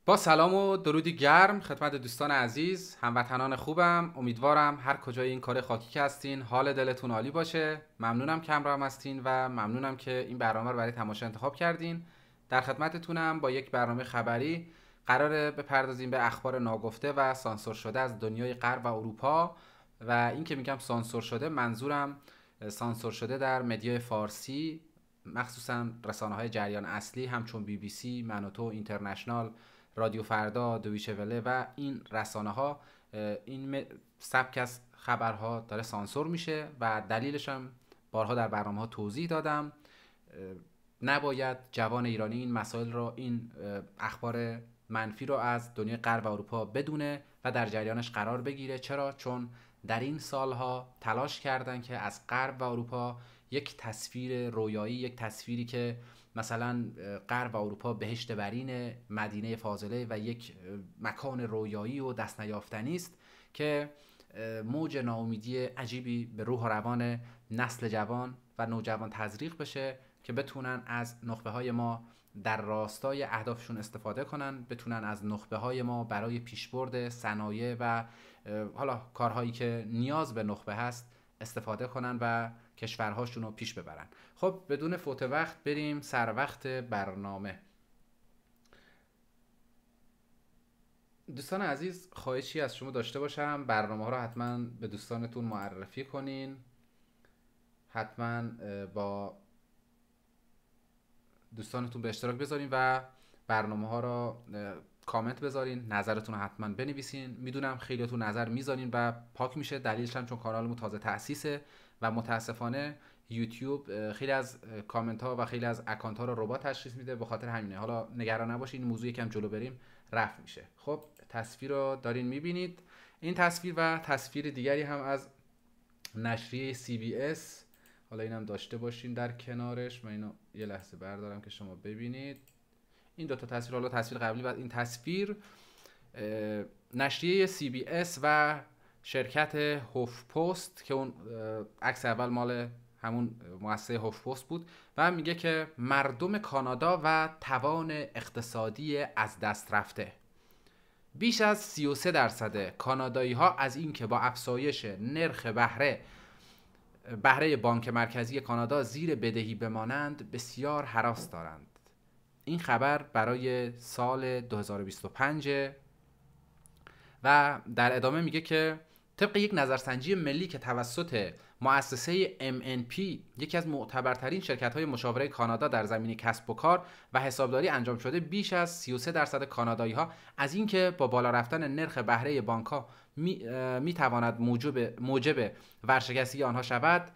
با سلام و درودی گرم خدمت دوستان عزیز، هموطنان خوبم. امیدوارم هر کجای این کار خاکی که هستین حال دلتون عالی باشه. ممنونم که همراهم هستین و ممنونم که این برنامه رو برای تماشا انتخاب کردین. در خدمتتونم با یک برنامه خبری. قراره بپردازیم به اخبار ناگفته و سانسور شده از دنیای غرب و اروپا. و این که میگم سانسور شده، منظورم سانسور شده در مدیای فارسی، مخصوصا رسانه های جریان اصلی همچون بی بی سی، منوتو، اینترنشنال، رادیو فردا، دویچه وله و این رسانه ها. این سبک از خبرها داره سانسور میشه و دلیلش هم بارها در برنامه ها توضیح دادم. نباید جوان ایرانی این مسائل رو، این اخبار منفی رو از دنیای غرب و اروپا بدونه و در جریانش قرار بگیره. چرا؟ چون در این سالها تلاش کردن که از غرب و اروپا یک تصویر رویایی، یک تصویری که مثلا غرب و اروپا بهشت برین، مدینه فاضله و یک مکان رویایی و دست نیافتنی است، که موج ناامیدی عجیبی به روح و روان نسل جوان و نوجوان تزریق بشه که بتونن از نخبه های ما در راستای اهدافشون استفاده کنن، بتونن از نخبه های ما برای پیشبرد صنایع و حالا کارهایی که نیاز به نخبه هست استفاده کنن و کشورهاشون رو پیش ببرن. خب بدون فوت وقت بریم سر وقت برنامه. دوستان عزیز، خواهشی از شما داشته باشم برنامه ها رو حتما به دوستانتون معرفی کنین. حتما با دوستانتون به اشتراک بذارین و برنامه ها رو کامنت بذارین، نظرتون رو حتما بنویسین. میدونم خیلیاتون نظر میذارین و پاک میشه، دلیلش هم چون کانالمون تازه تأسیسه و متاسفانه یوتیوب خیلی از کامنت ها و خیلی از اکانت ها رو ربات تشخیص میده. به خاطر همینه، حالا نگران نباشین، این موضوع یکم جلو بریم رفع میشه. خب تصویر رو دارین میبینید. این تصویر و تصویر دیگری هم از نشریه سی بی اس، حالا اینم داشته باشین در کنارش. من اینو یه لحظه بردارم که شما ببینید. این دو تا تصویر، حالا تصویر قبلی و این تصویر، نشریه سی بی اس و شرکت هوف پست که اون عکس اول مال همون مؤسسه هوف پست بود و میگه که مردم کانادا و توان اقتصادی از دست رفته. بیش از 33% کانادایی ها از اینکه با افزایش نرخ بهره بانک مرکزی کانادا زیر بدهی بمانند بسیار هراس دارند. این خبر برای سال 2025 و در ادامه میگه که طبق یک نظرسنجی ملی که توسط مؤسسه MNP، یکی از معتبرترین شرکت‌های مشاوره کانادا در زمینه کسب و کار و حسابداری انجام شده، بیش از 33% کانادایی‌ها از اینکه با بالا رفتن نرخ بهره بانک‌ها می‌تواند موجب ورشکستگی آنها شود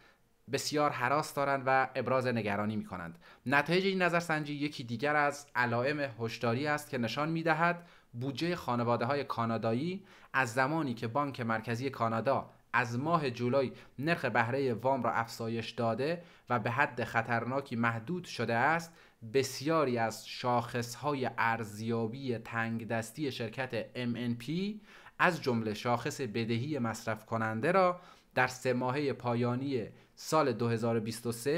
بسیار هراس دارند و ابراز نگرانی می کنند. نتایج این نظرسنجی یکی دیگر از علائم هشداری است که نشان می دهد بودجه خانواده های کانادایی از زمانی که بانک مرکزی کانادا از ماه جولای نرخ بهره وام را افزایش داده و به حد خطرناکی محدود شده است، بسیاری از شاخصهای ارزیابی تنگ دستی شرکت MNP از جمله شاخص بدهی مصرف کننده را در 3 ماهه پایانی سال 2023،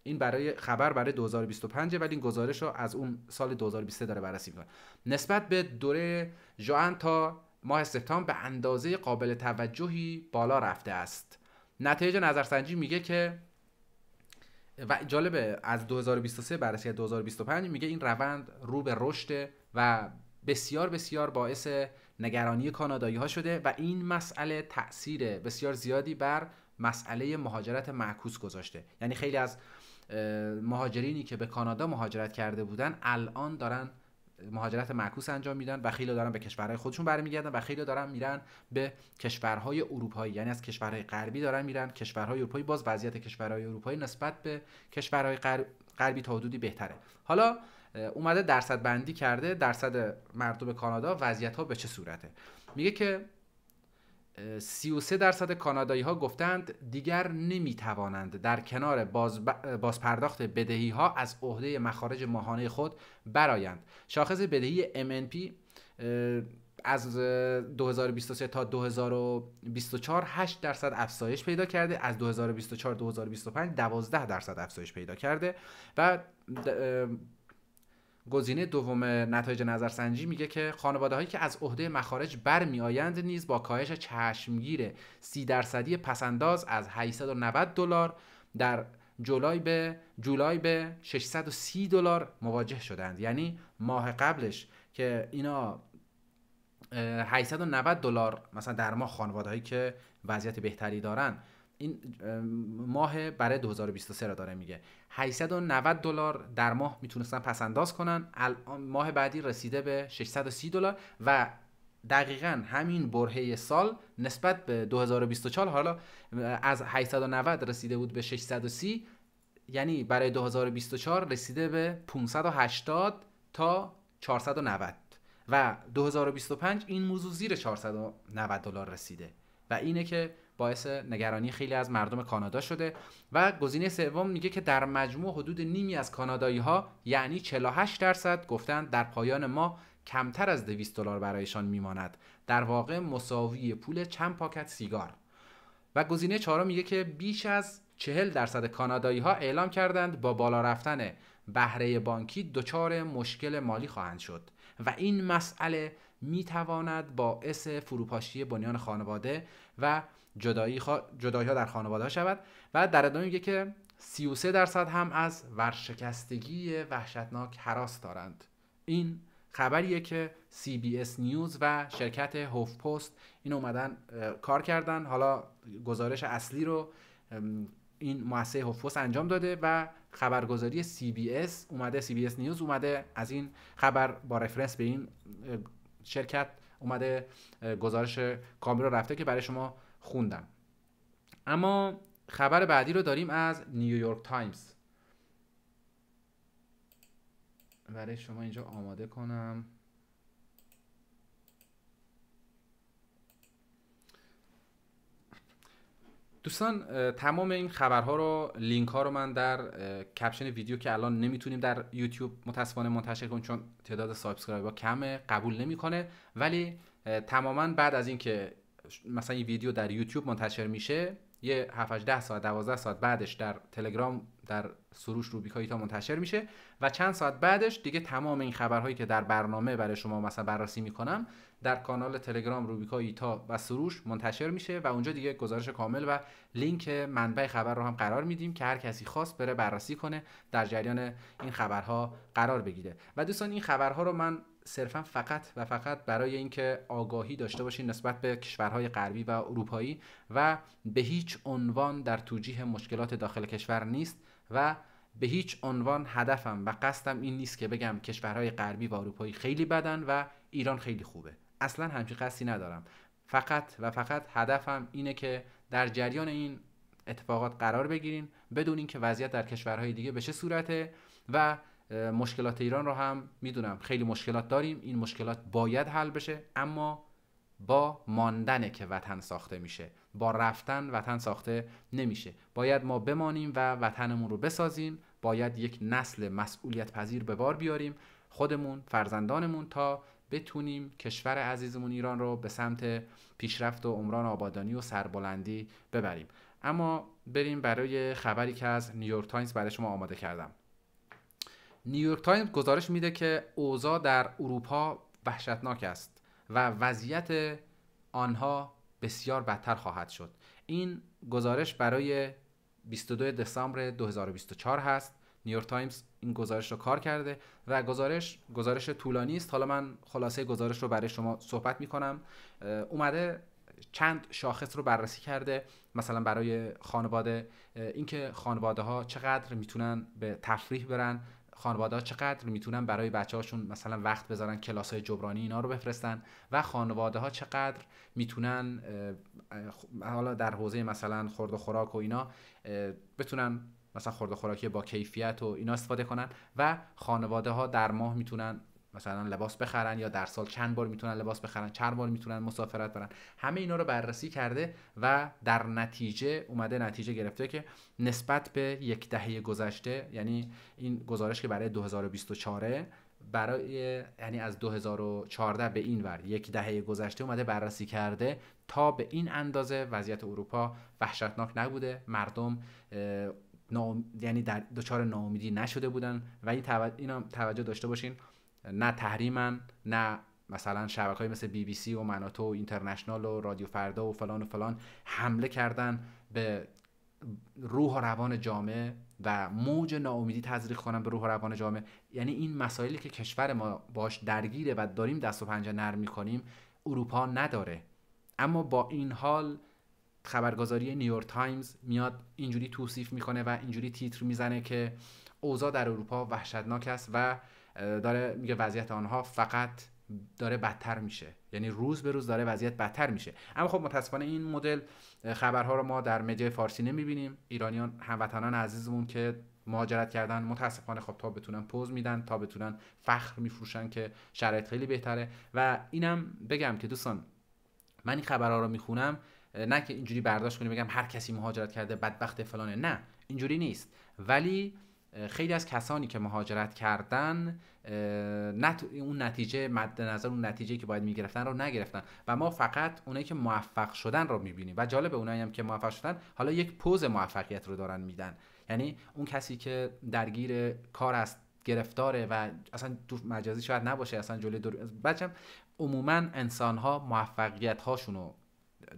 این برای خبر برای 2025 ولی این گزارش رو از اون سال 2023 داره بررسی میکنه، نسبت به دوره ژوئن تا ماه سپتامبر به اندازه قابل توجهی بالا رفته است. نتایج نظرسنجی میگه که و جالبه از 2023 بررسی 2025 میگه این روند رو به رشد و بسیار بسیار باعث نگرانی کانادایی ها شده و این مسئله تأثیر بسیار زیادی بر مسئله مهاجرت معکوس گذاشته. یعنی خیلی از مهاجرینی که به کانادا مهاجرت کرده بودن الان دارن مهاجرت معکوس انجام میدن و خیلی دارن به کشورهای خودشون برمیگردن و خیلی دارن میرن به کشورهای اروپایی، یعنی از کشورهای غربی دارن میرن کشورهای اروپایی. باز وضعیت کشورهای اروپایی نسبت به کشورهای غربی تا حدودی بهتره. حالا اومده درصد بندی کرده، درصد مردم کانادا وضعیت ها به چه صورته. میگه که 33% کانادایی ها گفتند دیگر نمیتوانند در کنار بازپرداخت بدهی ها از عهده مخارج ماهانه خود برآیند. شاخص بدهی MNP از 2023 تا 2024 8% افزایش پیدا کرده، از 2024 2025 12% افزایش پیدا کرده و گزینه دوم نتایج نظرسنجی میگه که خانواده‌هایی که از عهده مخارج برمیآیند نیز با کاهش چشمگیر 30% پسنداز از $890 در جولای به $630 مواجه شدند. یعنی ماه قبلش که اینا $890 مثلا در ماه خانواده‌هایی که وضعیت بهتری دارن، این ماه برای 2023 را داره میگه، $890 در ماه میتونستن پس انداز کنن، ماه بعدی رسیده به $630 و دقیقاً همین برهه سال نسبت به 2024 حالا از 890 رسیده بود به 630، یعنی برای 2024 رسیده به 580 تا 490 و 2025 این موضوع زیر $490 رسیده و اینه که باعث نگرانی خیلی از مردم کانادا شده. و گزینه سوم میگه که در مجموع حدود نیمی از کانادایی‌ها یعنی 48% گفتند در پایان ماه کمتر از $200 برایشان میماند، در واقع مساوی پول چند پاکت سیگار. و گزینه چهارم میگه که بیش از 40% کانادایی‌ها اعلام کردند با بالا رفتن بهره بانکی دچار مشکل مالی خواهند شد و این مسئله میتواند باعث فروپاشی بنیان خانواده و جدایی‌ها در خانواده‌ها شود. و در ادامه میگه که 33% هم از ورشکستگی وحشتناک هراس دارند. این خبریه که CBS نیوز و شرکت هوف پست این اومدن کار کردن. حالا گزارش اصلی رو این مؤسسه هوف پست انجام داده و خبرگزاری CBS نیوز اومده از این خبر با رفرنس به این شرکت اومده گزارش کامل رو رفته که برای شما خوندم. اما خبر بعدی رو داریم از نیویورک تایمز. برای شما اینجا آماده کنم. دوستان تمام این خبرها رو، لینک ها رو من در کپشن ویدیو که الان نمیتونیم در یوتیوب متاسفانه منتشر کنیم چون تعداد سابسکرایبر کمه، قبول نمیکنه، ولی تماما بعد از این که مثلا این ویدیو در یوتیوب منتشر میشه یه 7-10 ساعت 12 ساعت بعدش در تلگرام در سروش روبیکا ایتا منتشر میشه و چند ساعت بعدش دیگه تمام این خبرهایی که در برنامه برای شما مثلا بررسی میکنم در کانال تلگرام روبیکا ایتا و سروش منتشر میشه و اونجا دیگه گزارش کامل و لینک منبع خبر رو هم قرار میدیم که هر کسی خواست بره بررسی کنه، در جریان این خبرها قرار بگیره. و دوستان این خبرها رو من صرفا فقط برای اینکه آگاهی داشته باشین نسبت به کشورهای غربی و اروپایی و به هیچ عنوان در توجیه مشکلات داخل کشور نیست و به هیچ عنوان هدفم و قصدم این نیست که بگم کشورهای غربی و اروپایی خیلی بدن و ایران خیلی خوبه. اصلا همچین قصدی ندارم. فقط هدفم اینه که در جریان این اتفاقات قرار بگیرین، بدونین که وضعیت در کشورهای دیگه به چه صورته و مشکلات ایران رو هم میدونم خیلی مشکلات داریم، این مشکلات باید حل بشه، اما با ماندنه که وطن ساخته میشه، با رفتن وطن ساخته نمیشه. باید ما بمانیم و وطنمون رو بسازیم، باید یک نسل مسئولیت پذیر به بار بیاریم، خودمون، فرزندانمون، تا بتونیم کشور عزیزمون ایران رو به سمت پیشرفت و عمران آبادانی و سربلندی ببریم. اما بریم برای خبری که از نیویورک تایمز برای شما آماده کردم. نیویورک تایمز گزارش میده که اوضاع در اروپا وحشتناک است و وضعیت آنها بسیار بدتر خواهد شد. این گزارش برای 22 دسامبر 2024 هست. نیویورک تایمز این گزارش رو کار کرده و گزارش طولانی است. حالا من خلاصه گزارش رو برای شما صحبت میکنم. اومده چند شاخص رو بررسی کرده، مثلا برای خانواده، اینکه خانواده ها چقدر میتونن به تفریح برن، خانواده ها چقدر میتونن برای بچه هاشون مثلا وقت بذارن، کلاس های جبرانی اینا رو بفرستن و خانواده ها چقدر میتونن حالا در حوزه مثلا خورد و خوراک و اینا بتونن مثلا خورد و خوراکی با کیفیت و اینا استفاده کنن و خانواده ها در ماه میتونن مثلا لباس بخرن یا در سال چند بار میتونن لباس بخرن، چند بار میتونن مسافرت برن. همه اینا رو بررسی کرده و در نتیجه اومده نتیجه گرفته که نسبت به یک دهه گذشته، یعنی این گزارش که برای 2024 یعنی از 2014 به این ور یک دهه گذشته اومده بررسی کرده، تا به این اندازه وضعیت اروپا وحشتناک نبوده. مردم یعنی در دچار ناامیدی نشده بودن و اینا توجه داشته باشین، نه تحریمن، نه مثلا شبکه‌های مثل بی بی سی و مناطو و اینترنشنال و رادیو فردا و فلان و فلان حمله کردن به روح و روان جامعه و موج ناامیدی تزریق کنن به روح و روان جامعه. یعنی این مسائلی که کشور ما باش درگیره و داریم دست و پنجه نرم می‌کنیم اروپا نداره. اما با این حال خبرگزاری نیویورک تایمز میاد اینجوری توصیف میکنه و اینجوری تیتر میزنه که اوضاع در اروپا وحشتناک است و داره میگه وضعیت آنها فقط داره بدتر میشه، یعنی روز به روز داره وضعیت بدتر میشه. اما خب متاسفانه این مدل خبرها رو ما در مدیای فارسی نمیبینیم. ایرانیان هموطنان عزیزمون که مهاجرت کردن متاسفانه خب تا بتونن پوز میدن، تا بتونن فخر میفروشن که شرایط خیلی بهتره. و اینم بگم که دوستان من این خبرها رو میخونم نه که اینجوری برداشت کنیم بگم هر کسی مهاجرت کرده بدبخت فلانه، نه اینجوری نیست. ولی خیلی از کسانی که مهاجرت کردن اون نتیجه مد نظر اون نتیجه‌ای که باید میگرفتن رو نگرفتن و ما فقط اونایی که موفق شدن رو میبینیم. و جالب اونایی هم که موفق شدن حالا یک پوز موفقیت رو دارن میدن. یعنی اون کسی که درگیر کار است، گرفتاره و اصلا تو مجازی شاید نباشه، اصلا جلوی بچم عموما انسان‌ها موفقیت هاشونو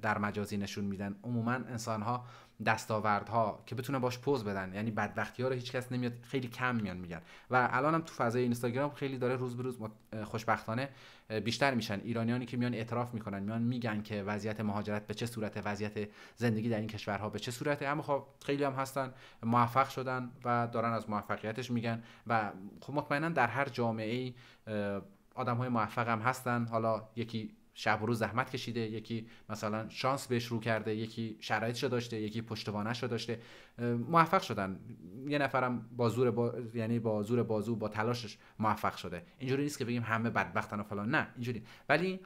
در مجازی نشون میدن. عموما انسان‌ها دستاوردها که بتونن باش پوز بدن، یعنی بدبختی‌ها رو هیچ کس نمیاد، خیلی کم میان میگن. و الان هم تو فضای اینستاگرام خیلی داره روز به روز خوشبختانه بیشتر میشن ایرانیانی که میان اعتراف میکنن، میان میگن که وضعیت مهاجرت به چه صورته، وضعیت زندگی در این کشورها به چه صورته. اما خب خیلی هم هستن موفق شدن و دارن از موفقیتش میگن. و خب مطمئنا در هر جامعه‌ای آدم‌های موفق هم هستن. حالا یکی شب و روز زحمت کشیده، یکی مثلا شانس بهش رو کرده، یکی شرایطشو داشته، یکی پشتوانه‌شو داشته، موفق شدن. یه نفرم یعنی با زور بازو با تلاشش موفق شده. اینجوری نیست که بگیم همه بدبختن و فلان، نه اینجوری. ولی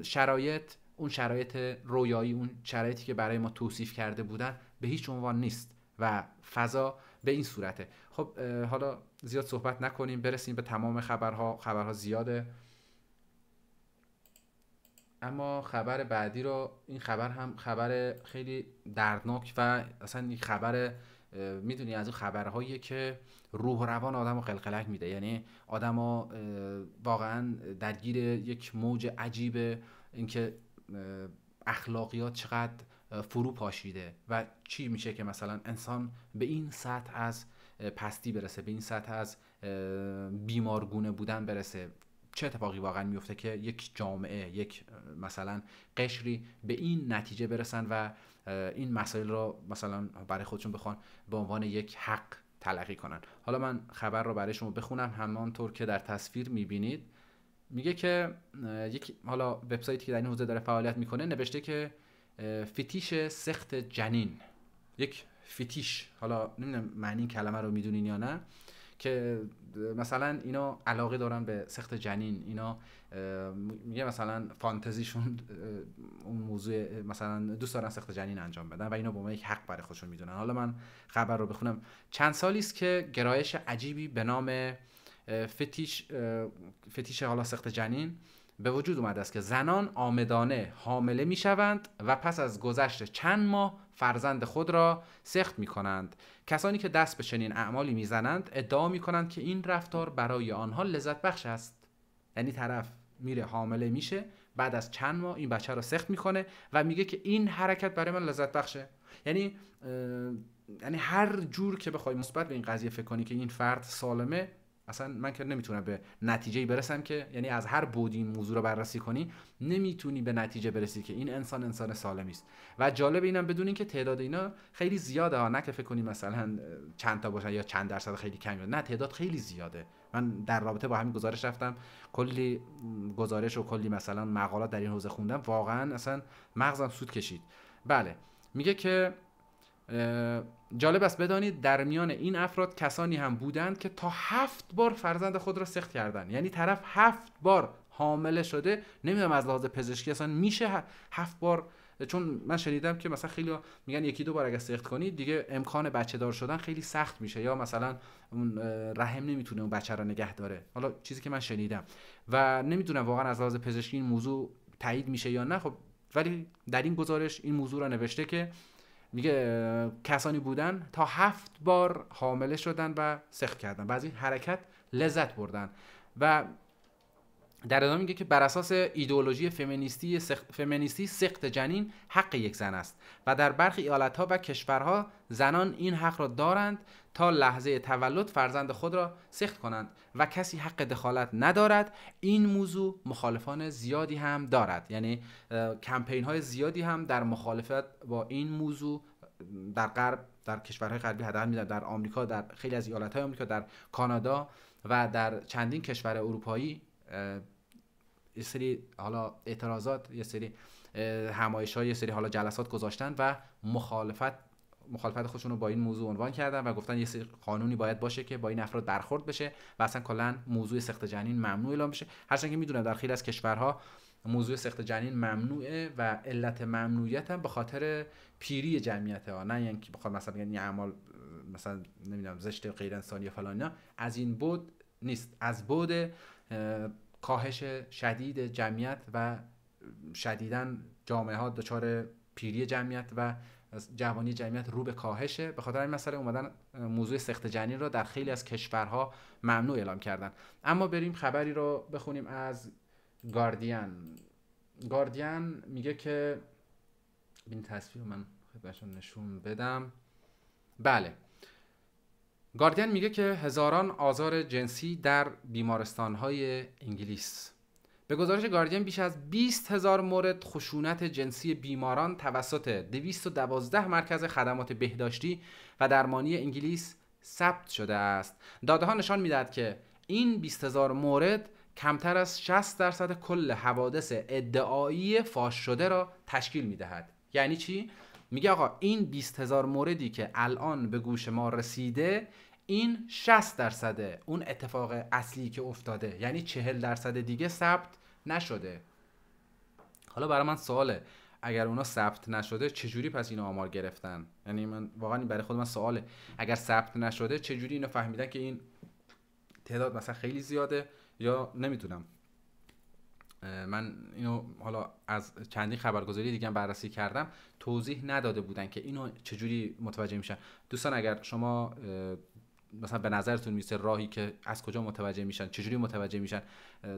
شرایط، اون شرایط رویایی، اون شرایطی که برای ما توصیف کرده بودن به هیچ عنوان نیست و فضا به این صورته. خب حالا زیاد صحبت نکنیم، برسیم به تمام خبرها زیاده. اما خبر بعدی رو، این خبر هم خبر خیلی دردناک و اصلا این خبر میدونی از اون خبرهاییه که روح و روان آدمو قلقلک میده. یعنی آدمو واقعا درگیر یک موج عجیبه، اینکه اخلاقیات چقدر فرو پاشیده و چی میشه که مثلا انسان به این سطح از پستی برسه، به این سطح از بیمارگونه بودن برسه. چه اتفاقی واقعا میفته که یک جامعه، یک مثلا قشری به این نتیجه برسن و این مسائل رو مثلا برای خودشون بخوان به عنوان یک حق تلقی کنن. حالا من خبر رو برای شما بخونم همانطور که در تصویر میبینید. میگه که حالا وبسایتی که در این حوزه داره فعالیت میکنه نوشته که فتیش سخت جنین، یک فتیش، حالا نمیدونم معنی این کلمه رو میدونین یا نه، که مثلا اینا علاقه دارن به سخت جنین، اینا میگه مثلا فانتزیشون اون موضوع، مثلا دوست دارن سخت جنین انجام بدن و اینا به عنوان یک حق برای خودشون میدونن. حالا من خبر رو بخونم. چند سالی است که گرایش عجیبی به نام فتیش حالا سخت جنین به وجود اومده است که زنان عامدانه حامله میشوند و پس از گذشت چند ماه فرزند خود را سخت میکنند. کسانی که دست به چنین اعمالی میزنند ادعا میکنند که این رفتار برای آنها لذت بخش است. یعنی طرف میره حامله میشه، بعد از چند ماه این بچه را سخت میکنه و میگه که این حرکت برای من لذت بخشه. یعنی هر جور که بخوای مثبت به این قضیه فکر کنی که این فرد سالمه، اصلا من که نمیتونم به نتیجه‌ای برسم که، یعنی از هر بعدی این موضوع رو بررسی کنی نمیتونی به نتیجه برسی که این انسان سالمی است. و جالب اینم بدونین که تعداد اینا خیلی زیاده ها، نه که فکر کنی مثلا چند تا باشن یا چند درصد خیلی کمی، نه تعداد خیلی زیاده. من در رابطه با همین گزارش رفتم کلی گزارش و کلی مثلا مقالات در این حوزه خوندم، واقعا اصلا مغزم سود کشید. بله، میگه که جالب است بدانید در میان این افراد کسانی هم بودند که تا 7 بار فرزند خود را سخت کردند. یعنی طرف 7 بار حامله شده، نمیدونم از لحاظ پزشکی اصلا میشه 7 بار، چون من شنیدم که مثلا خیلی میگن یکی دو بار اگه سخت کنی دیگه امکان بچه دار شدن خیلی سخت میشه، یا مثلا اون رحم نمیتونه اون بچه را نگه داره. حالا چیزی که من شنیدم و نمیدونم واقعا از لحاظ پزشکی این موضوع تایید میشه یا نه. خب ولی در این گزارش این موضوع را نوشته که میگه کسانی بودن تا 7 بار حامله شدن و سقط کردن و از این حرکت لذت بردن. و در ادامه میگه که بر اساس ایدئولوژی فمینیستی سقط جنین حق یک زن است و در برخی ایالت‌ها و کشورها زنان این حق را دارند تا لحظه تولد فرزند خود را سقط کنند و کسی حق دخالت ندارد. این موضوع مخالفان زیادی هم دارد، یعنی کمپین های زیادی هم در مخالفت با این موضوع در غرب، در کشورهای غربی حداقل می‌دونم در آمریکا، در خیلی از ایالت‌های آمریکا، در کانادا و در چندین کشور اروپایی یه سری حالا اعتراضات، یه سری همایش‌ها، یه سری حالا جلسات گذاشتن و مخالفت خودشون رو با این موضوع عنوان کردن و گفتن یه سری قانونی باید باشه که با این افراد برخورد بشه و اصلا کلا موضوع سقط جنین ممنوع اعلام بشه. هرچند که میدونم در خیلی از کشورها موضوع سقط جنین ممنوعه و علت ممنوعیت هم به خاطر پیری جمعیت ها، نه اینکه بخواد مثلا بگن این اعمال مثلا نمیدونم زشت غیر انسانی فلان، نه، از این بود نیست، از بود کاهش شدید جمعیت و شدیداً جامعه ها دچار پیری جمعیت و جوانی جمعیت رو به کاهشه. به خاطر این مسئله اومدن موضوع سقط جنین رو در خیلی از کشورها ممنوع اعلام کردن. اما بریم خبری رو بخونیم از گاردین میگه که این تصویر من خدمتتون نشون بدم. بله، گاردین میگه که هزاران آزار جنسی در بیمارستان‌های انگلیس. به گزارش گاردین بیش از 20,000 مورد خشونت جنسی بیماران توسط 212 مرکز خدمات بهداشتی و درمانی انگلیس ثبت شده است. داده‌ها نشان می‌دهد که این 20,000 مورد کمتر از 60% کل حوادث ادعایی فاش شده را تشکیل می‌دهد. یعنی چی؟ میگه آقا این 20,000 موردی که الان به گوش ما رسیده، این 60% اون اتفاق اصلی که افتاده، یعنی 40% دیگه ثبت نشده. حالا برای من سواله، اگر اونا ثبت نشده چجوری پس اینو آمار گرفتن؟ یعنی من واقعا برای خود من سواله، اگر ثبت نشده چجوری اینو فهمیدن که این تعداد مثلا خیلی زیاده یا نمیتونم. من اینو حالا از چندین خبرگزاری دیگه هم بررسی کردم، توضیح نداده بودن که اینو چجوری متوجه میشن. دوستان اگر شما مثلا به نظرتون میسه راهی که از کجا متوجه میشن، چجوری متوجه میشن،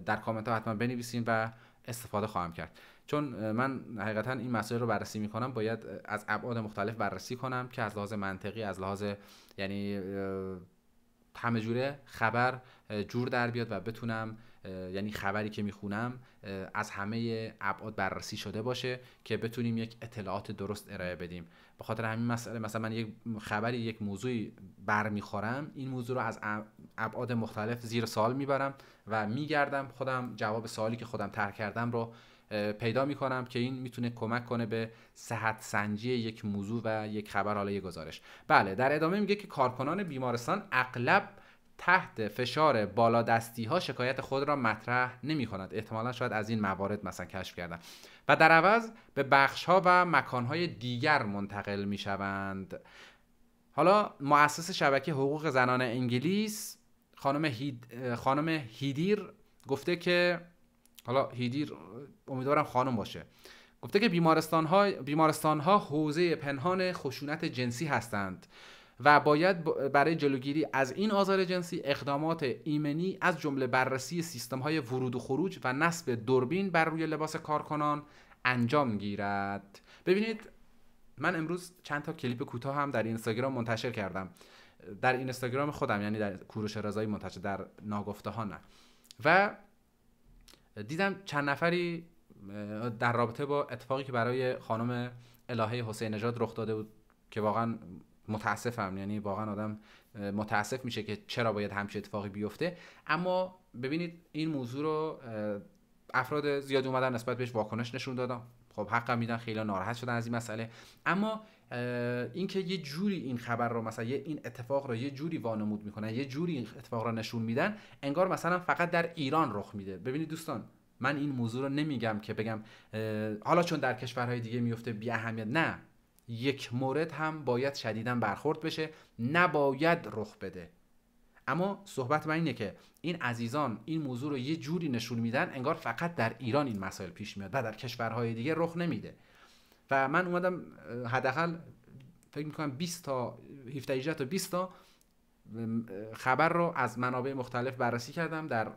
در کامنت ها حتما بنویسین و استفاده خواهم کرد. چون من حقیقتا این مسائل رو بررسی میکنم، باید از ابعاد مختلف بررسی کنم که از لحاظ منطقی، از لحاظ یعنی همه جوره خبر جور در بیاد و بتونم یعنی خبری که میخونم از همه ابعاد بررسی شده باشه که بتونیم یک اطلاعات درست ارائه بدیم. به خاطر همین مسئله مثلا من یک خبری، یک موضوعی برمیخورم، این موضوع رو از ابعاد مختلف زیر سوال میبرم و میگردم خودم جواب سوالی که خودم طرح کردم رو پیدا میکنم که این میتونه کمک کنه به صحت سنجی یک موضوع و یک خبر، حالا یک گزارش. بله، در ادامه میگه که کارکنان بیمارستان اغلب تحت فشار بالادستی ها شکایت خود را مطرح نمی کند. احتمالا شاید از این موارد مثلا کشف کردن و در عوض به بخش ها و مکان های دیگر منتقل می شوند. حالا مؤسس شبکه حقوق زنان انگلیس خانم هیدیر گفته که، حالا هیدیر امیدوارم خانم باشه، گفته که بیمارستان ها حوزه پنهان خشونت جنسی هستند و باید برای جلوگیری از این آزار جنسی اقدامات ایمنی از جمله بررسی سیستم‌های ورود و خروج و نصب دوربین بر روی لباس کارکنان انجام گیرد. ببینید من امروز چند تا کلیپ کوتاه هم در اینستاگرام منتشر کردم، در اینستاگرام خودم، یعنی در کوروش رضایی منتشر، در ناگفته ها نه، و دیدم چند نفری در رابطه با اتفاقی که برای خانم الهه حسین نژاد رخ داده بود که واقعا متاسفم، یعنی واقعا آدم متاسف میشه که چرا باید همچین اتفاقی بیفته. اما ببینید این موضوع رو افراد زیادی اومدن نسبت بهش واکنش نشون دادن، خب حقا میدن، خیلی ناراحت شدن از این مسئله. اما اینکه یه جوری این خبر رو مثلا این اتفاق رو یه جوری وانمود میکنن، یه جوری این اتفاق رو نشون میدن انگار مثلا فقط در ایران رخ میده. ببینید دوستان، من این موضوع رو نمیگم که بگم حالا چون در کشورهای دیگه میفته بی اهمیت، نه، یک مورد هم باید شدیداً برخورد بشه، نباید رخ بده. اما صحبت من اینه که این عزیزان این موضوع رو یه جوری نشون میدن انگار فقط در ایران این مسائل پیش میاد و در کشورهای دیگه رخ نمیده. و من اومدم حداقل فکر میکنم 20 تا 17 18 تا 20 تا خبر رو از منابع مختلف بررسی کردم، در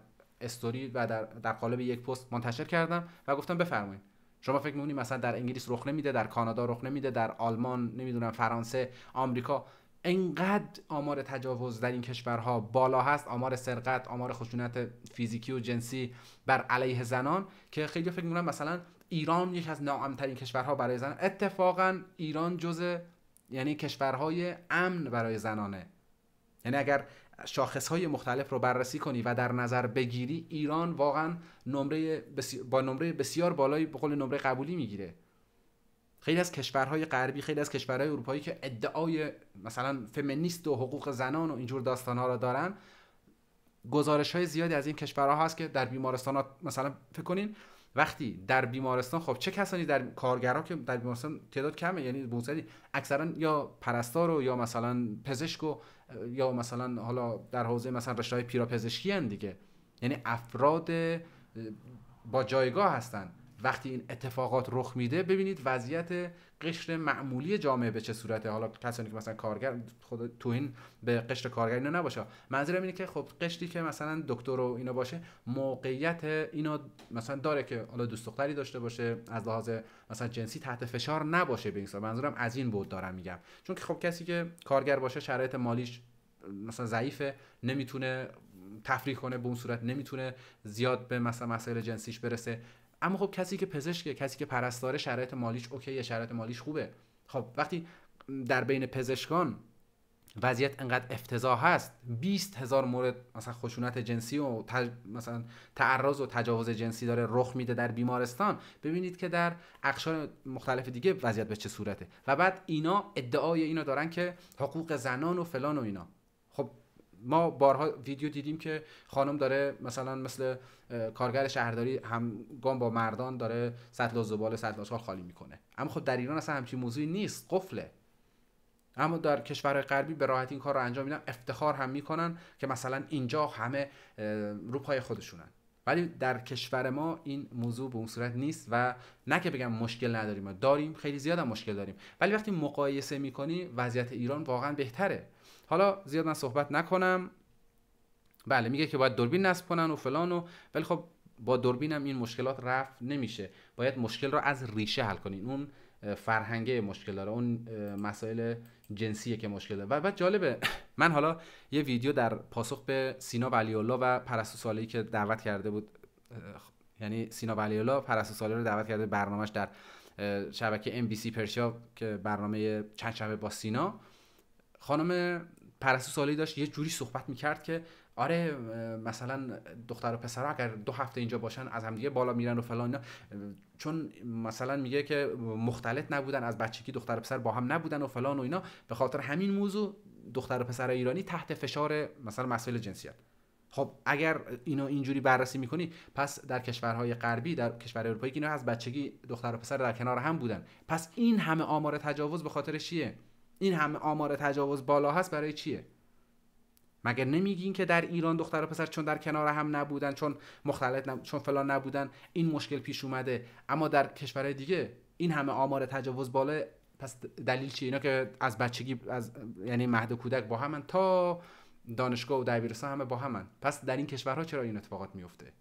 استوری و در قالب یک پست منتشر کردم و گفتم بفرمایید شما فکر می‌کنید مثلا در انگلیس رخ نمیده، در کانادا رخ نمیده، در آلمان نمیدونم فرانسه، آمریکا انقدر آمار تجاوز در این کشورها بالا هست، آمار سرقت، آمار خشونت فیزیکی و جنسی بر علیه زنان، که خیلی فکر می‌کنن مثلا ایران یکی از ناامن‌ترین کشورها برای زنان. اتفاقا ایران جزء یعنی کشورهای امن برای زنانه. یعنی اگر شاخصهای مختلف رو بررسی کنی و در نظر بگیری، ایران واقعا با نمره بسیار بالایی به قول نمره قبولی میگیره. خیلی از کشورهای غربی، خیلی از کشورهای اروپایی که ادعای مثلا فمینیست و حقوق زنان و اینجور داستانها رو دارن، گزارش‌های زیادی از این کشورها هست که در بیمارستانات مثلا فکر کنین وقتی در بیمارستان، خب چه کسانی در کارگرها که در بیمارستان تعداد کمه، یعنی بونسری اکثرا یا پرستار و یا مثلا پزشک و یا مثلا حالا در حوزه مثلا رشته‌های پیراپزشکی ان دیگه، یعنی افراد با جایگاه هستن. وقتی این اتفاقات رخ میده ببینید وضعیت قشر معمولی جامعه به چه صورته. حالا کسانی که مثلا کارگر، خود توهین به قشر کارگر اینا نباشه، منظورم اینه که خب قشری که مثلا دکتر و اینا باشه موقعیت اینا مثلا داره که حالا دوست دختری داشته باشه، از لحاظ مثلا جنسی تحت فشار نباشه. به این حساب منظورم از این بود دارم میگم، چون که خب کسی که کارگر باشه شرایط مالیش مثلا ضعیفه، نمیتونه تفریح کنه، به اون صورت نمیتونه زیاد به مثلا مسائل جنسیش برسه. اما خب کسی که پزشکه، کسی که پرستاره، شرایط مالیش اوکیه، شرایط مالیش خوبه. خب وقتی در بین پزشکان وضعیت انقدر افتضاح هست، 20,000 مورد مثلا خشونت جنسی و مثلا تعرض و تجاوز جنسی داره رخ میده در بیمارستان، ببینید که در اقشار مختلف دیگه وضعیت به چه صورته. و بعد اینا ادعای اینو دارن که حقوق زنان و فلان و اینا. خب ما بارها ویدیو دیدیم که خانم داره مثلا مثل کارگر شهرداری همگام با مردان داره سطل زباله، سطل آشغال خالی میکنه. اما خب در ایران اصلا همچین موضوعی نیست، قفله. اما در کشورهای غربی به راحتی این کار رو انجام میدن، افتخار هم میکنن که مثلا اینجا همه رو پای خودشونن. ولی در کشور ما این موضوع به اون صورت نیست. و نه که بگم مشکل نداریم، داریم، خیلی زیاد هم مشکل داریم، ولی وقتی مقایسه میکنی وضعیت ایران واقعا بهتره. حالا زیاد من صحبت نکنم. بله میگه که باید دوربین نصب کنن و فلان و، ولی خب با دوربین هم این مشکلات رفع نمیشه. باید مشکل رو از ریشه حل کنین. اون فرهنگه مشکل داره، اون مسائل جنسیه که مشکل داره. و بعد جالبه من حالا یه ویدیو در پاسخ به سینا ولی‌الله و پرستو صالحی که دعوت کرده بود، یعنی سینا ولی‌الله پرستو صالحی رو دعوت کرده برنامه‌اش در شبکه MBC پرشیا که برنامه چند شبه با سینا، خانم پرستو صالحی داشت یه جوری صحبت میکرد که آره مثلا دختر و پسرها اگر 2 هفته اینجا باشن از همدیگه بالا میرن و فلان، چون مثلا میگه که مختلط نبودن، از بچگی دختر و پسر با هم نبودن و فلان و اینا، به خاطر همین موضوع دختر و پسر ایرانی تحت فشار مثلا مسائل جنسیت. خب اگر اینو اینجوری بررسی میکنی، پس در کشورهای غربی، در کشورهای اروپایی که اینا از بچگی دختر و پسر در کنار هم بودن، پس این همه آمار تجاوز به خاطر چیه؟ این همه آمار تجاوز بالا هست برای چیه؟ مگر نمیگین که در ایران دختر و پسر چون در کنار هم نبودن، چون مختلط چون فلان نبودن این مشکل پیش اومده، اما در کشورهای دیگه این همه آمار تجاوز بالا، پس دلیل چیه؟ اینا که از بچگی از یعنی مهد کودک با همن تا دانشگاه و دبیرستان همه با همن، پس در این کشورها چرا این اتفاقات میفته؟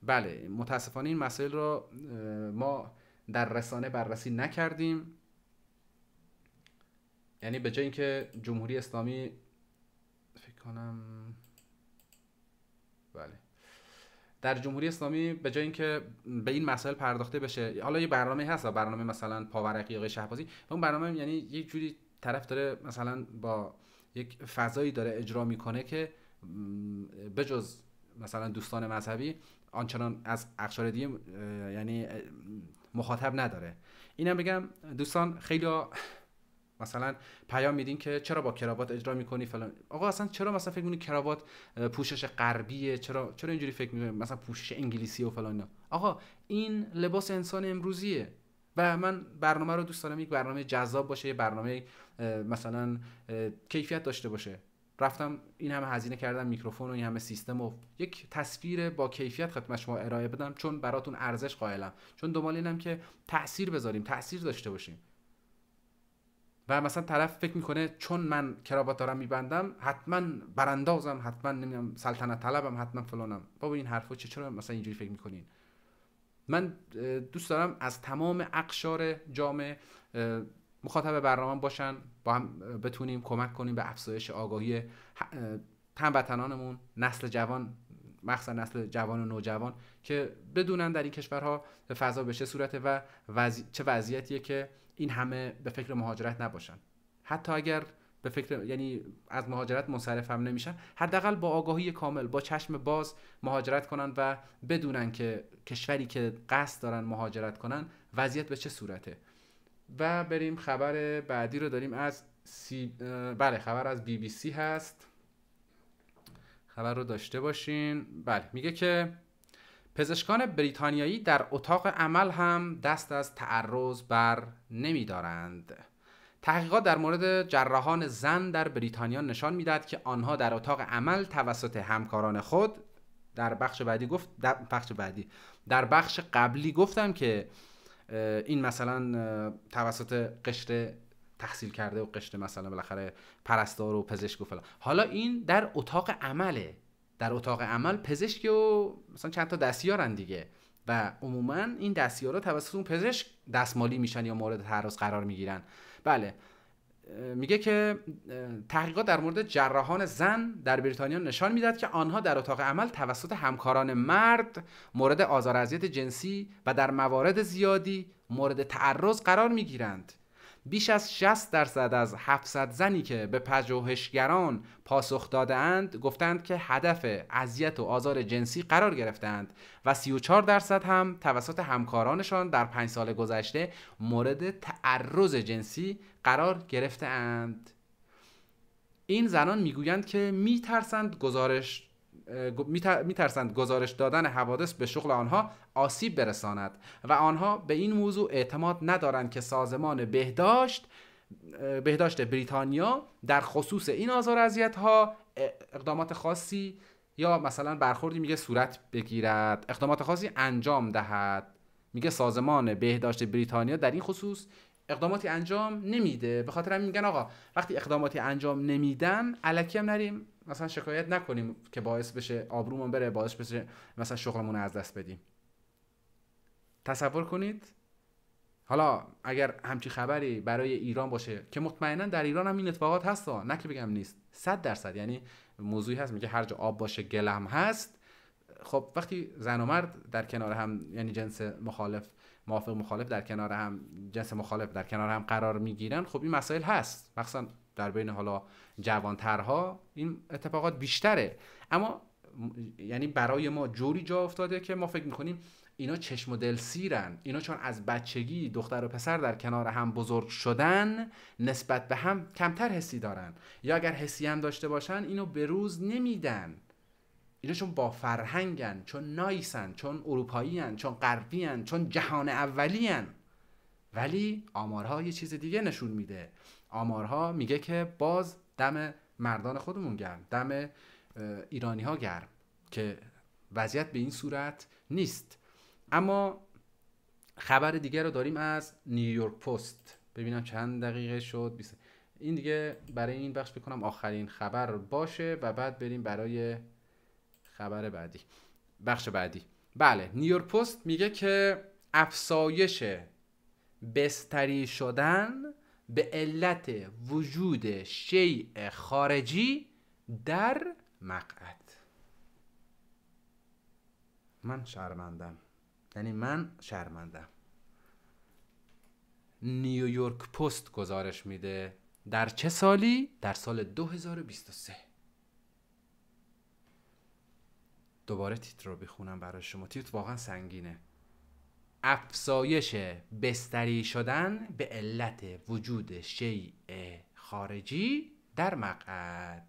بله متاسفانه این مسائل رو ما در رسانه بررسی نکردیم. یعنی به جای اینکه جمهوری اسلامی فکر کنم بله در جمهوری اسلامی به جای اینکه به این مسائل پرداخته بشه، حالا یه برنامه هست، برنامه مثلا پاورقی آقای شهبازی، اون برنامه یعنی یک جوری طرف داره مثلا با یک فضایی داره اجرا میکنه که بجز مثلا دوستان مذهبی آنچنان از اقشار دیگه یعنی مخاطب نداره. اینم بگم دوستان خیلی مثلا پیام میدین که چرا با کراوات اجرا میکنی فلان. آقا اصلا چرا مثلا فکر میکنی کراوات پوشش غربیه؟ چرا اینجوری فکر میکنی مثلا پوشش انگلیسی و فلان؟ آقا این لباس انسان امروزیه و من برنامه رو دوست دارم یک برنامه جذاب باشه، یه برنامه مثلا کیفیت داشته باشه. رفتم این همه هزینه کردم، میکروفون و این همه سیستم و یک تصویر با کیفیت خدمت شما ارائه بدم، چون براتون ارزش قائلم، چون دنبال اینم که تأثیر بذاریم، تأثیر داشته باشیم. و مثلا طرف فکر میکنه چون من کراوات دارم میبندم حتما براندازم، حتما نمیدونم سلطنت طلبم، حتما فلانم. بابا این حرفا چرا مثلا اینجوری فکر میکنین؟ من دوست دارم از تمام اقشار جامعه مخاطب برنامه باشن، با هم بتونیم کمک کنیم به افزایش آگاهی هموطنانمون، نسل جوان، مخصوصا نسل جوان و نوجوان، که بدونن در این کشورها فضا به چه صورته و چه وضعیتیه که این همه به فکر مهاجرت نباشن. حتی اگر به فکر یعنی از مهاجرت منصرف هم نمیشن، حداقل با آگاهی کامل، با چشم باز مهاجرت کنن و بدونن که کشوری که قصد دارن مهاجرت کنن وضعیت به چه صورته. و بریم خبر بعدی رو داریم از بله، خبر از BBC هست. خبر رو داشته باشین. بله، میگه که پزشکان بریتانیایی در اتاق عمل هم دست از تعرض بر نمی‌دارند. تحقیقات در مورد جراحان زن در بریتانیا نشان می‌دهد که آنها در اتاق عمل توسط همکاران خود در بخش قبلی گفتم که این مثلا توسط قشر تحصیل کرده و قشر مثلا بالاخره پرستار و پزشک و فلان، حالا این در اتاق عمله. در اتاق عمل پزشک و مثلا چند تا دستیارن دیگه و عموما این دستیارا توسط اون پزشک دستمالی میشن یا مورد تعرض قرار میگیرن. بله، میگه که تحقیقات در مورد جراحان زن در بریتانیا نشان میدهد که آنها در اتاق عمل توسط همکاران مرد مورد آزار و اذیت جنسی و در موارد زیادی مورد تعرض قرار میگیرند. بیش از 60% از 700 زنی که به پژوهشگران پاسخ دادند گفتند که هدف اذیت و آزار جنسی قرار گرفتند و 34% هم توسط همکارانشان در 5 سال گذشته مورد تعرض جنسی قرار گرفتند. این زنان میگویند که میترسند گزارش دادن حوادث به شغل آنها آسیب برساند و آنها به این موضوع اعتماد ندارند که سازمان بهداشت بریتانیا در خصوص این آزار و اذیت‌ها اقدامات خاصی یا مثلا برخوردی میگه صورت بگیرد، اقدامات خاصی انجام دهد. میگه سازمان بهداشت بریتانیا در این خصوص اقداماتی انجام نمیده. به خاطر همین میگن آقا وقتی اقداماتی انجام نمیدن الکی هم نریم مثلا شکایت نکنیم که باعث بشه آبرومون بره، باعث بشه مثلا شغلمون از دست بدیم. تصور کنید حالا اگر همچی خبری برای ایران باشه که مطمئنا در ایران هم این اتفاقات هست، نه که بگم نیست، 100%، یعنی موضوعی هست میگه هر جا آب باشه گلم هست. خب وقتی زن و مرد در کنار هم، یعنی جنس مخالف موافق مخالف در کنار هم، جنس مخالف در کنار هم قرار میگیرن، خب این مسائل هست، مخصوصا در بین حالا جوانترها این اتفاقات بیشتره. اما یعنی برای ما جوری جا افتاده که ما فکر میکنیم اینا چشم و دل سیرن، اینا چون از بچگی دختر و پسر در کنار هم بزرگ شدن نسبت به هم کمتر حسی دارن، یا اگر حسی هم داشته باشن اینو به روز نمیدن. اینا چون با فرهنگن، چون نایسن، چون اروپایی‌ان، چون غربی‌ان، چون جهان اولی‌ان. ولی آمارها یه چیز دیگه نشون میده. آمارها میگه که باز دم مردان خودمون گرم، دم ایرانی‌ها گرم که وضعیت به این صورت نیست. اما خبر دیگه رو داریم از نیویورک پست. ببینم چند دقیقه شد. این دیگه برای این بخش بکنم آخرین خبر باشه و بعد بریم برای خبر بعدی، بخش بعدی. بله، نیویورک پست میگه که افزایش بستری شدن به علت وجود شیء خارجی در مقعد. من شرمندم. نیویورک پست گزارش میده در چه سالی؟ در سال 2023. دوباره تیتر رو بخونم برای شما، تیتر واقعا سنگینه. افزایش بستری شدن به علت وجود شیء خارجی در مقعد.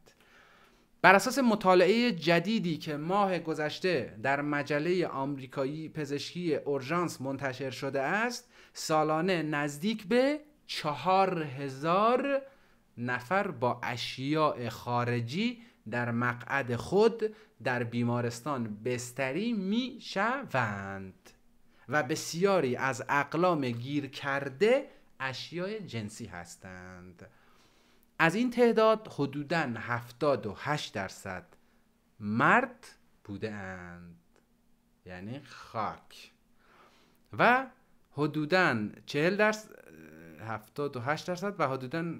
بر اساس مطالعه جدیدی که ماه گذشته در مجله آمریکایی پزشکی اورژانس منتشر شده است، سالانه نزدیک به 4000 نفر با اشیاء خارجی در مقعد خود در بیمارستان بستری می شوند و بسیاری از اقلام گیر کرده اشیای جنسی هستند. از این تعداد حدوداً 78% مرد بوده اند، یعنی خاک، و حدوداً 40% 78% و حدوداً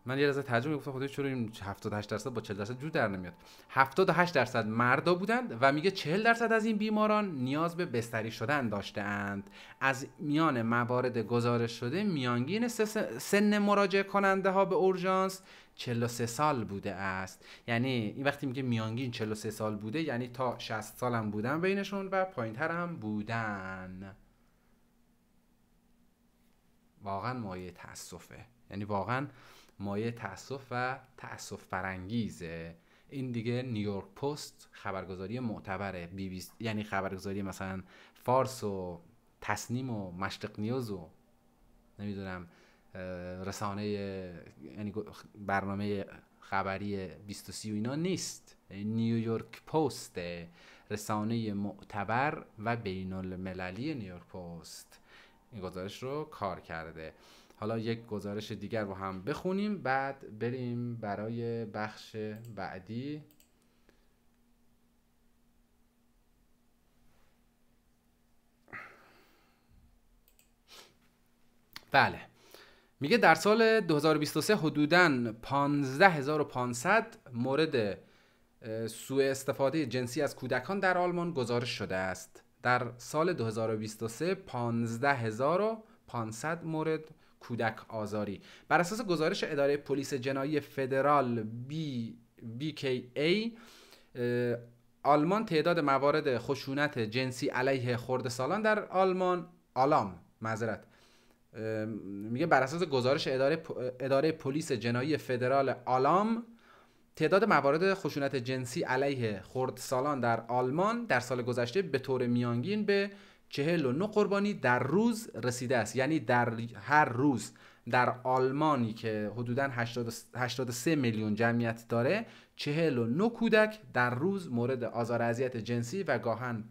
من یه لحظه ترجمه گفتم خودش چرا این 78% با 40% جور در نمیاد. 78% مردا بودند و میگه 40% از این بیماران نیاز به بستری شدن داشتند. از میان موارد گزارش شده میانگین سن مراجعه کننده ها به اورژانس 43 سال بوده است. یعنی این وقتی میگه میانگین 43 سال بوده یعنی تا 60 سال هم بودن بینشون و پایینتر هم بودن. واقعا مایه تاسفه، یعنی واقعا مایه تاسف و تاسف برانگیزه. این دیگه نیویورک پست خبرگزاری معتبره، یعنی خبرگزاری مثلا فارس و تصنیم و مشرق نیوز و نمیدونم رسانه، یعنی برنامه خبری 2030 و اینا نیست. نیویورک پست رسانه معتبر و بین المللی نیویورک پست این گزارش رو کار کرده. حالا یک گزارش دیگر رو هم بخونیم بعد بریم برای بخش بعدی. بله، میگه در سال 2023 حدوداً 15500 مورد سوء استفاده جنسی از کودکان در آلمان گزارش شده است. در سال 2023 15500 مورد کودک آزاری. بر اساس گزارش اداره پلیس جنایی فدرال BKA آلمان تعداد موارد خشونت جنسی علیه خردسالان در میگه بر اساس گزارش اداره پلیس جنایی فدرال آلام تعداد موارد خشونت جنسی علیه خردسالان در آلمان در سال گذشته به طور میانگین به 49 قربانی در روز رسیده است. یعنی در هر روز در آلمانی که حدوداً 83 میلیون جمعیت داره 49 کودک در روز مورد آزار و اذیت جنسی و گاهن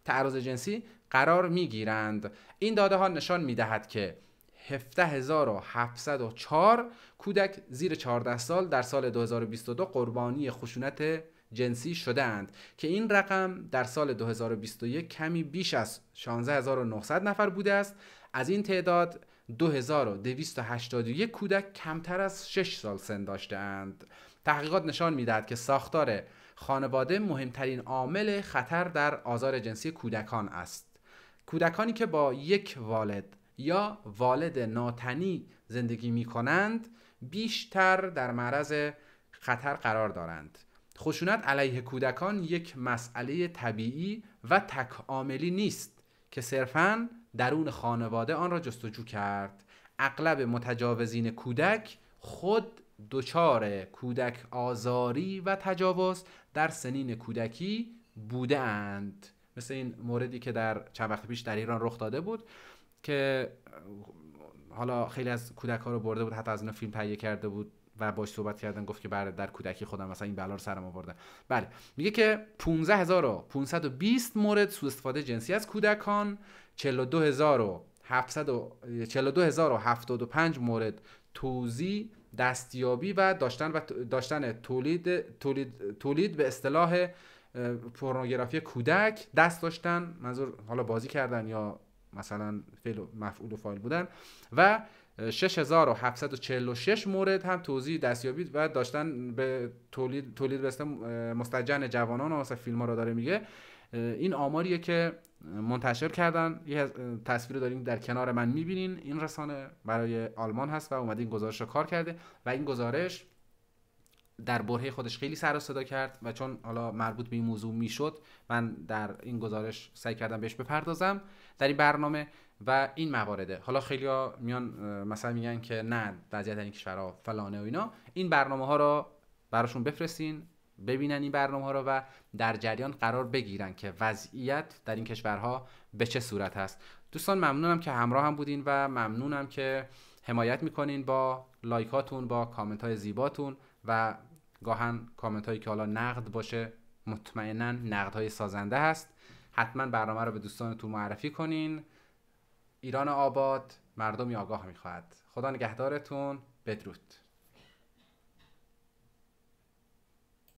تعرض جنسی قرار میگیرند. این داده ها نشان میدهد که 17704 کودک زیر 14 سال در سال 2022 قربانی خشونت جنسی شدند که این رقم در سال 2021 کمی بیش از 16900 نفر بوده است. از این تعداد 2281 کودک کمتر از 6 سال سن داشتند. تحقیقات نشان می‌دهد که ساختار خانواده مهمترین عامل خطر در آزار جنسی کودکان است. کودکانی که با یک والد یا والد ناتنی زندگی می‌کنند بیشتر در معرض خطر قرار دارند. خشونت علیه کودکان یک مسئله طبیعی و تکاملی نیست که صرفاً درون خانواده آن را جستجو کرد. اغلب متجاوزین کودک خود دچار کودک آزاری و تجاوز در سنین کودکی بوده اند. مثل این موردی که در چند وقت پیش در ایران رخ داده بود که حالا خیلی از کودک ها رو برده بود، حتی از اینا فیلم تهیه کرده بود و باش صحبت کردن، گفت که در کودکی خودم مثلا این بلا رو سرم آورده. بله، میگه که 15520 مورد سوء استفاده جنسی از کودکان، 42075 مورد توزیع، دستیابی و داشتن تولید به اصطلاح پورنوگرافی کودک دست داشتن، منظور حالا بازی کردن یا مثلا فعل و مفعول و فاعل بودن، و 6746 مورد هم توزیع، دستیابی و داشتن به تولید به اصطلاح مستجن جوانان و مثلا فیلم ها رو داره میگه. این آماریه که منتشر کردن. یه تصویر داریم در کنار من میبینین، این رسانه برای آلمان هست و اومده این گزارش رو کار کرده و این گزارش در برهه خودش خیلی سر و صدا کرد و چون حالا مربوط به این موضوع میشد من در این گزارش سعی کردم بهش بپردازم در این برنامه و این موارده. حالا خیلی‌ها میان مثلا میگن که نه وضعیت این کشورها فلانه و اینا، این برنامه ها رو براشون بفرستین ببینن این برنامه ها رو و در جریان قرار بگیرن که وضعیت در این کشورها به چه صورت هست. دوستان ممنونم که همراه هم بودین و ممنونم که حمایت میکنین با لایکاتون، با کامنت های زیباتون و گاهن کامنت هایی که حالا نقد باشه، مطمئنا نقد های سازنده هست. حتما برنامه رو به دوستانتون معرفی کنین ایران آباد مردمی آگاه میخواهد. خدا نگهدارتون. بدرود.